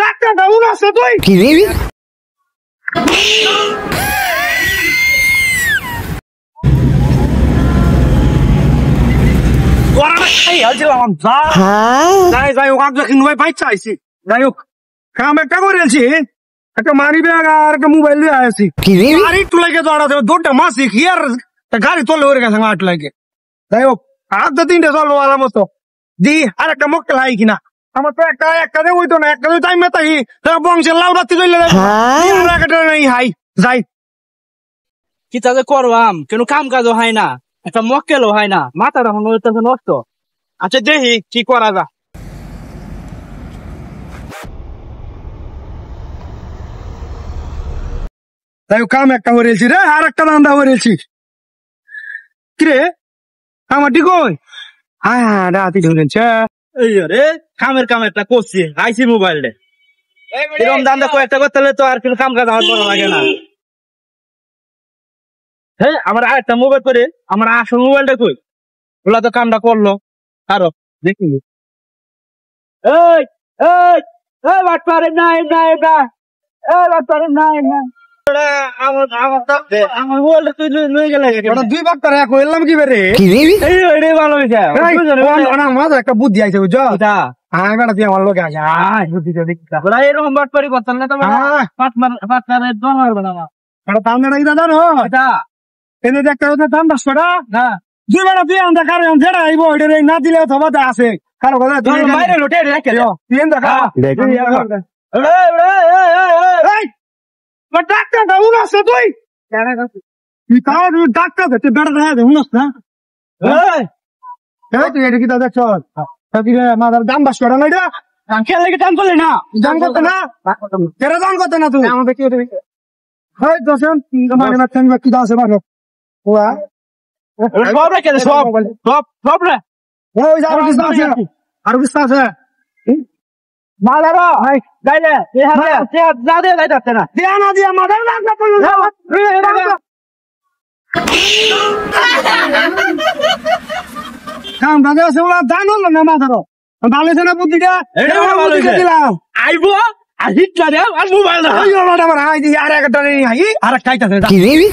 ডাক্তারটা উনি আছে তুই কি রে যাই হোক আগে ভাই বাইক চাইছি যাই হোক কাম একটা করেছি একটা মানি ব্যাগ আর একটা মোবাইল নিয়ে আসছি আর একটু লাগে দৌড়া দেবে দুটা মাসি কি আর গাড়ি তোলে ওর গেছে আট লাগে যাই হোক আর তো তিনটে চলবো আমার মতো দি আর একটা মক্কেল হাই কিনা আমার তো একটা দিয়ে হইতো না একটা টাইম মেতাই বংশের লাল বাতি চলে যাবে হাই যাই কি তাদের করবাম কেন কাম কাজও হয় না একটা মক্কেলও হয় না মাথাটা নষ্ট আচ্ছা দেখি কি করা যা তাই কাম একটা করেছি রে আর একটা রান্না করেছি কিরে আমার ঠিক হ্যাঁ হ্যাঁ রাতি ধরেছে এই রে কামের কামেরটা করছি আইসি মোবাইল রে এরকম দান্দা কয়েকটা করতে হলে তো আর কোনো কাম কাজ আমার করা লাগে না হ্যাঁ আমার আরেকটা মোবাইল করে আমার আসল মোবাইলটা কই ওলা তো কামটা করলো আরো দেখিনি এই এই এই বাটপারে নাই নাই না এই বাটপারে নাই না আমার মোবাইলটা তুই লয়ে গেলে দুই ভাগ করে এক হইলাম কি বেরে এই ভালো হয়েছে মাঝে একটা বুদ্ধি আইছে বুঝছো হ্যাঁ বেড়া তুই আমার লোকে আছে এরকম বাটপারি করতাম না তোমার পার্টনারের দল মারবে না এটা দাম দেড়া ইদা জানো এটা এনে একটা ওদের দাম 10 টাকা হ্যাঁ দুই বেড়া তুই আমাদের কারণ যেটা আইবো ওইটা না দিলে অথবা আছে কারো কথা তুই বাইরে লোটে রেখে তুই দেখা ডাক্তারটা উনি আছে তুই তুই তাও ডাক্তার তুই বেড়া দেখা উনস না তুই এটা কি দাদা চল মাদার দাম 10 টাকা না এটা খেলে লেগে দাম করলে না দাম কত না কেরা দাম কত না তুই আমাদের কি হয় দোষণ মানে না তুমি কি দাসে মারো ওয়া সব রেখে দে সব রে ওই যাও কি দাসে আর কি দাসে মালারো গাইলে এ হাতে যা দে যাইতাছে না দিয়া না দিয়া মাদার লাগা তো কাম দাদা সেগুলা জানো না মাদারো ভালো আছে না বুদ্ধিটা এটা ভালো হইছে আইবো আর হিট করে আর মোবাইল না আই আমার আই দি আর একটা নেই আই আর একটা আইতাছে কি রে